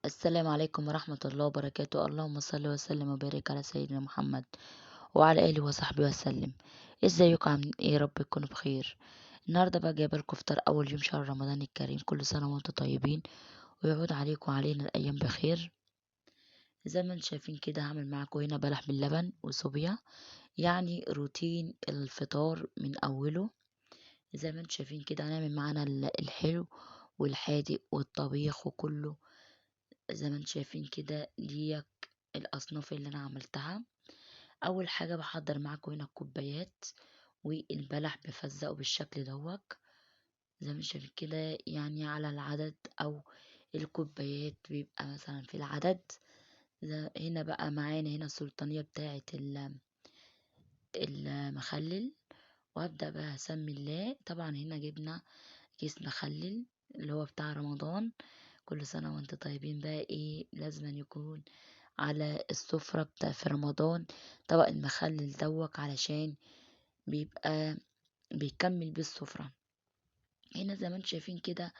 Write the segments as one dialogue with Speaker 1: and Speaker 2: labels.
Speaker 1: السلام عليكم ورحمة الله وبركاته. اللهم صل وسلم وبارك على سيدنا محمد وعلى آله وصحبه وسلم. ازيكم عاملين ايه؟ يا رب تكونوا بخير. النهارده بقى جايبه لكم فطار اول يوم شهر رمضان الكريم. كل سنة وانتم طيبين ويعود عليكم وعلينا الايام بخير. زي ما انتم شايفين كده هعمل معاكم هنا بلح باللبن وصوبيا، يعني روتين الفطار من اوله. زي ما انتم شايفين كده هنعمل معانا الحلو والحادق والطبيخ وكله. زي ما انتم شايفين كده دي الأصناف اللي أنا عملتها. أول حاجة بحضر معاكم هنا الكوبايات والبلح بفزقه بالشكل دوت. زي ما انتم شايفين كده يعني على العدد أو الكوبايات بيبقى مثلا في العدد. هنا بقى معانا هنا السلطانية بتاعة المخلل. وأبدأ بقى أسمي الله. طبعا هنا جبنا كيس مخلل اللي هو بتاع رمضان. كل سنة وانت طيبين. بقى ايه لازم يكون على السفرة بتاع في رمضان طبق المخلل دوت، علشان بيبقى بيكمل بيه السفرة. هنا زي ما انتم شايفين كده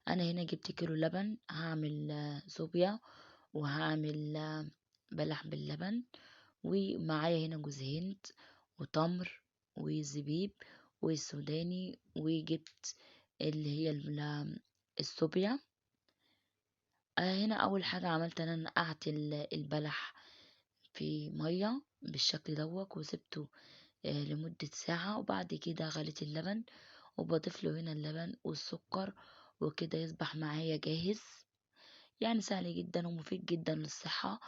Speaker 1: انا هنا جبت كيلو لبن. هعمل صوبيا وهعمل بلح باللبن. ومعايا هنا جوز هند وتمر وزبيب والسوداني. وجبت اللي هي الصوبيا. هنا اول حاجة عملت انا نقعت البلح في مية بالشكل دوت وسبته لمدة ساعة. وبعد كده غليت اللبن وبضيف له هنا اللبن والسكر وكده يصبح معايا جاهز. يعني سهل جدا ومفيد جدا للصحة.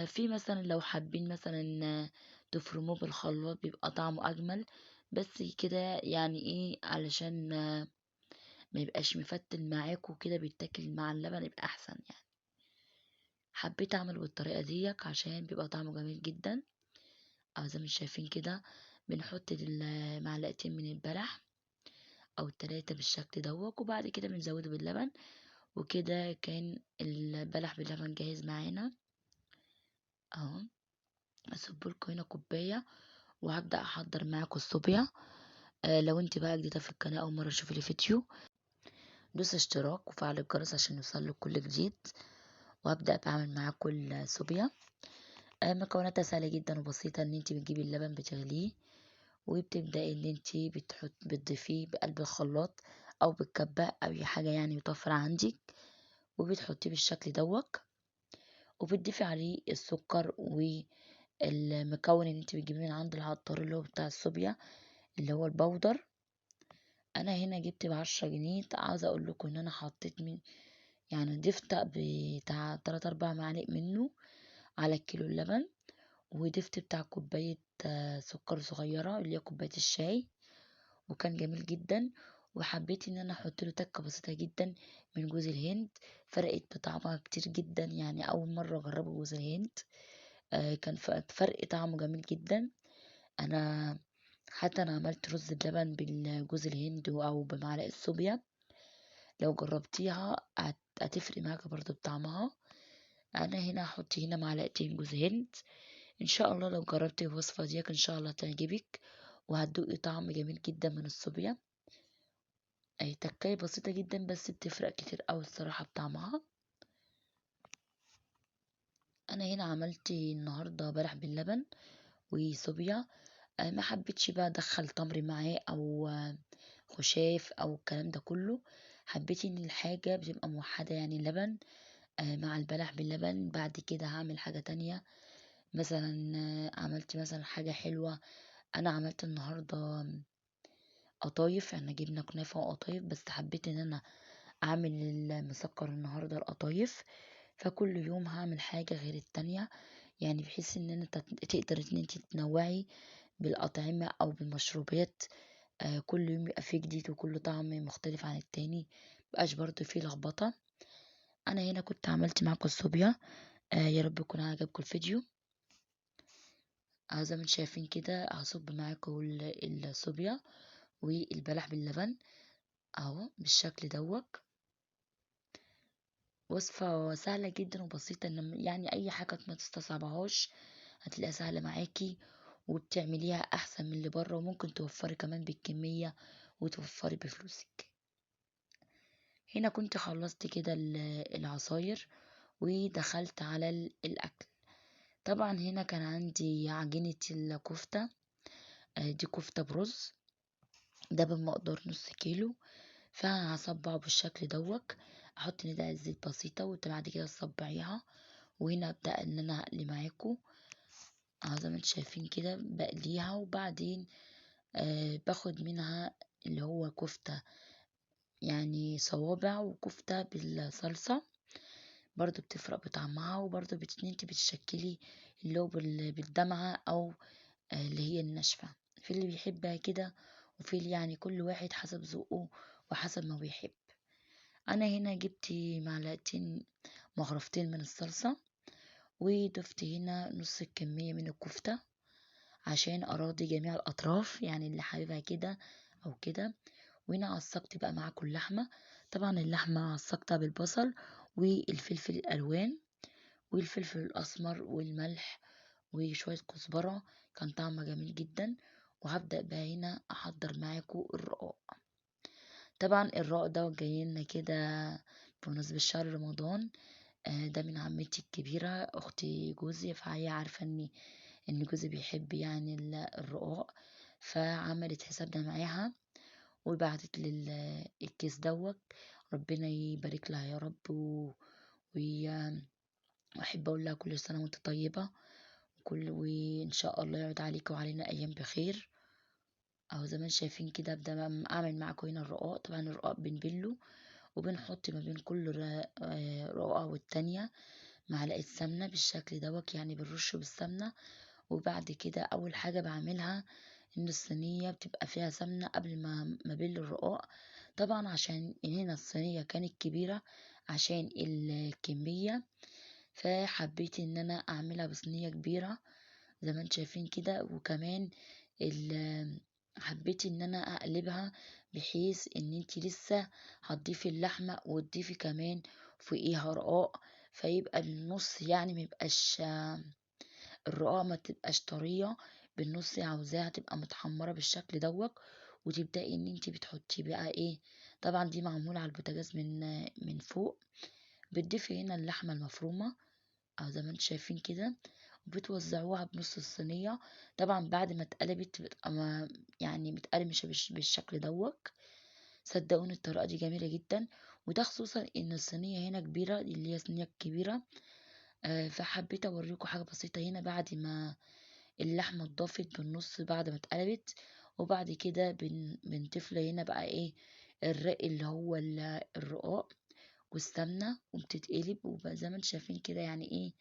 Speaker 1: في مثلا لو حابين مثلا تفرموه بالخلاط بيبقى طعمه أجمل. بس كده يعني ايه علشان ما يبقاش مفتل معاكوا كده بيتاكل مع اللبن يبقى أحسن يعني. حبيت أعمل بالطريقة دي عشان بيبقى طعمه جميل جدا. أو زي ما شايفين كده بنحط معلقتين من البلح أو 3 بالشكل دوت. وبعد كده بنزوده باللبن. وكده كان البلح باللبن جاهز معانا اهو. اصبلكوا هنا كوباية وهبدأ احضر معاكم الصوبيا. لو انت بقى جديدة في القناة اول مرة تشوفي لي فيديو دوس اشتراك وفعل الجرس عشان يوصلك كل جديد. وهبدأ بعمل معاكم الصوبيا. مكوناتها سهلة جدا وبسيطة. ان انت بتجيبي اللبن بتغليه وبتبدأي ان انت بتضيفيه بقلب الخلاط او بالكبة او اي حاجة يعني متوفرة عندك. وبتحطيه بالشكل دوت وبتضيفي عليه السكر والمكون اللي انت بتجيبيه من عند العطار اللي هو بتاع الصوبيا اللي هو البودر. انا هنا جبت ب10 جنيه. عاوزه اقول لكم ان انا حطيت من يعني ضفت بتاع 3 4 معالق منه على الكيلو اللبن. وضفت بتاع كوبايه سكر صغيره اللي هي كوبايه الشاي. وكان جميل جدا. وحبيت ان انا احط له تكه بسيطه جدا من جوز الهند. فرقت بطعمها كتير جدا يعني اول مره اجربه جوز الهند. كان فرق طعمه جميل جدا. انا حتى انا عملت رز بلبن بالجوز الهند او بمعلقه صوبيا. لو جربتيها هتفرق معاك برضو بطعمها. انا هنا هحط هنا معلقتين جوز هند. ان شاء الله لو جربتي الوصفه دي ان شاء الله تعجبك وهتدوقي طعم جميل جدا من الصوبيا. اي تكاية بسيطة جدا بس بتفرق كتير اوي الصراحة بطعمها. انا هنا عملت النهاردة بلح باللبن وصوبيا. ما حبيتش بقى ادخل تمر معاه او خشاف او الكلام ده كله. حبيت ان الحاجة بتبقى موحدة يعني اللبن مع البلح باللبن. بعد كده هعمل حاجة تانية مثلا. عملت مثلا حاجة حلوة. انا عملت النهاردة قطايف. احنا جبنا كنافة وقطايف بس حبيت ان انا اعمل المسكر النهاردة القطايف. فكل يوم هعمل حاجة غير التانية يعني بحيث ان انت تقدر ان انت تنوعي بالأطعمة او بالمشروبات. كل يوم يبقى فيه جديد وكل طعم مختلف عن التاني مبقاش برضو فيه لخبطة. انا هنا كنت عملت معاكم الصوبيا. يا رب يكون عجبكم الفيديو. زي ما انتم شايفين كده هصب معاكم الصوبيا والبلح باللبن اهو بالشكل دوت. وصفة سهلة جدا وبسيطة. يعني اي حاجة ما تستصعبهاش هتلاقيها سهلة معاكي وبتعمليها احسن من اللي بره. وممكن توفري كمان بالكمية وتوفري بفلوسك. هنا كنت خلصت كده العصاير ودخلت على الأكل. طبعا هنا كان عندي عجينة الكفتة، دي كفتة برز، ده بمقدار نص كيلو. فهصبعه بالشكل دوت، احط ندعة زيت بسيطة وبعد كده تصبعيها. وهنا ابدأ ان انا اقلي معاكم زي ما انتم شايفين كده بقليها. وبعدين باخد منها اللي هو كفتة، يعني صوابع وكفتة بالصلصة، برضو بتفرق بطعمها. وبرضو انت بتشكلي اللي هو بالدمعة او اللي هي الناشفة، في اللي بيحبها كده وفي اللي يعني كل واحد حسب ذوقه وحسب ما بيحب. انا هنا جبت معلقتين مغرفتين من الصلصة، وضفت هنا نص الكمية من الكفتة عشان اراضي جميع الاطراف، يعني اللي حاببها كده او كده. وهنا عصقت بقى معاكم اللحمة. طبعا اللحمة عصقتها بالبصل والفلفل الالوان والفلفل الاسمر والملح وشوية كزبرة، كان طعمها جميل جدا. وهبدأ بقى هنا احضر معاكم الرقاق. طبعا الرقاق ده جاي لنا كده بمناسبة شهر رمضان. ده من عمتي الكبيرة اختي جوزي، فهي عارفة ان جوزي بيحب يعني الرقاق، فعملت حسابنا معاها وبعتت لي الكيس دوت. ربنا يبارك لها يا رب. واحب اقول لها كل سنة وانت طيبة، وان شاء الله يعود عليك وعلينا ايام بخير. اهو زي ما انتم شايفين كده ابدا بقى اعمل معاكم هنا الرقاق. طبعا الرقاق بنبله وبنحط ما بين كل رقاقة والتانية معلقة سمنة بالشكل دوت، يعني بنرشه بالسمنة. وبعد كده أول حاجة بعملها إن الصينية بتبقى فيها سمنة قبل ما بل الرقاق. طبعا عشان هنا الصينية كانت كبيرة عشان الكمية، فحبيت إن أنا أعملها بصينية كبيرة زي ما انتم شايفين كده. وكمان حبيت ان انا اقلبها بحيث ان انتي لسه هتضيفي اللحمة وتضيفي كمان فوقيها رقاق، فيبقى بالنص يعني ميبقاش الرقاق ما تبقاش طرية بالنص، عاوزاها تبقى متحمرة بالشكل دوت. وتبدأي ان انتي بتحطي بقى ايه، طبعا دي معمولة على البوتاجاز من فوق. بتضيفي هنا اللحمة المفرومة او زي ما انتم شايفين كده، وبتوزعوها بنص الصينية. طبعا بعد ما اتقلبت بتبقى يعني متقرمشة بالشكل دوت. صدقوني الطريقة دي جميلة جدا، وده خصوصا ان الصينية هنا كبيرة اللي هي صينية كبيرة. فحبيت اوريكم حاجة بسيطة هنا بعد ما اللحمة اتضافت بالنص بعد ما اتقلبت. وبعد كده بنضيف له هنا بقى ايه الرق اللي هو الرقاق والسمنة، وبتتقلب. وزي ما انتم شايفين كده يعني ايه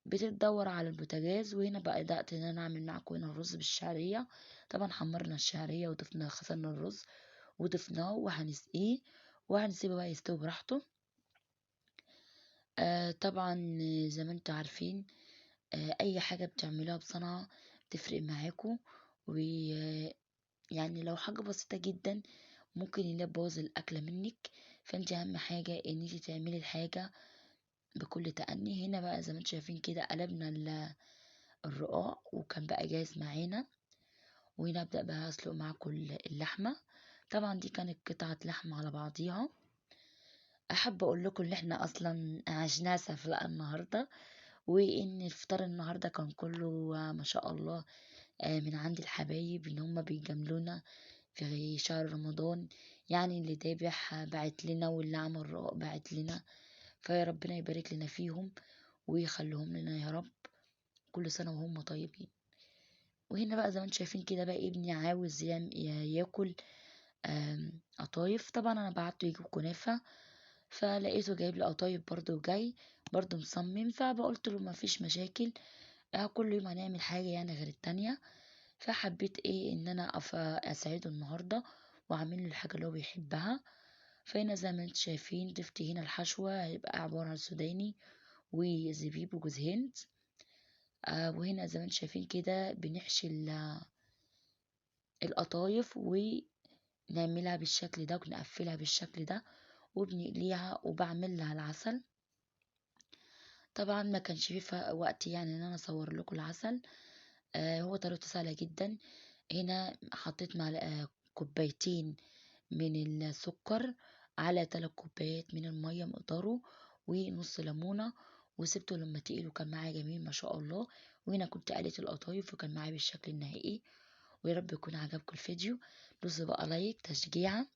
Speaker 1: بتدور على البوتاجاز. وهنا بقى بدأت ان انا اعمل معاكم هنا الرز بالشعرية. طبعا حمرنا الشعرية وضفنا خسرنا الرز وضفناه وهنسقيه وهنسيبه بقى يستوي براحته. طبعا زي ما انتم عارفين اي حاجة بتعملوها بصنعة بتفرق معاكم. ويعني لو حاجة بسيطة جدا ممكن اللي تبوظ الاكلة منك، فانت اهم حاجة ان انت تعملي الحاجة بكل تأني. هنا بقى زي ما انتم شايفين كده قلبنا الرقاق وكان بقى جاهز معانا. وهنا ابدأ بقى اسلق معاكم اللحمة. طبعا دي كانت قطعة لحمة على بعضيها. احب اقول لكم ان احنا اصلا عشناها سفلقة النهاردة، وان الفطار النهاردة كان كله ما شاء الله من عند الحبايب ان هم بيجاملونا في شهر رمضان. يعني اللي ذابح بعت لنا واللي عمل رقاق بعت لنا، فيا ربنا يبارك لنا فيهم ويخليهم لنا يا رب، كل سنة وهم طيبين. وهنا بقى زي ما انتم شايفين كده بقى ابني عاوز ياكل قطايف. طبعا انا بعته يجيب كنافة، فلقيته جايب لي قطايف برضه وجاي برضه مصمم. فبقولت له ما فيش مشاكل، كل يوم هنعمل حاجة يعني غير التانية. فحبيت ايه ان انا اساعده النهاردة واعمل له الحاجة اللي هو بيحبها. فهنا زي ما انتم شايفين ضفت هنا الحشوة هيبقى عبارة عن سوداني وزبيب وجوز هند. وهنا زي ما انتم شايفين كده بنحشي القطايف ونعملها بالشكل ده ونقفلها بالشكل ده وبنقليها وبعمل لها العسل. طبعا ما كانش فيه وقت يعني ان انا اصور لكم العسل. هو طريقته سهله جدا. هنا حطيت معلقه كوبايتين من السكر على 3 كوبايات من الميه مقداره، ونص ليمونة، وسبته لما تقيل وكان معايا جميل ما شاء الله. وهنا كنت قليت القطايف وكان معايا بالشكل النهائي. ويا رب يكون عجبكم الفيديو. دوسوا بقى لايك تشجيعا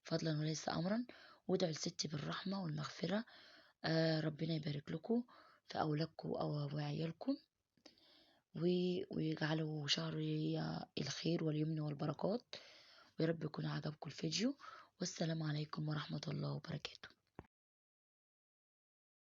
Speaker 1: فضلا وليس امرا، وادعوا لستي بالرحمة والمغفرة. ربنا يبارك لكم في اولادكم او وعيالكم، ويجعله شهر الخير واليمن والبركات. ويا رب يكون عجبكم الفيديو، والسلام عليكم ورحمة الله وبركاته.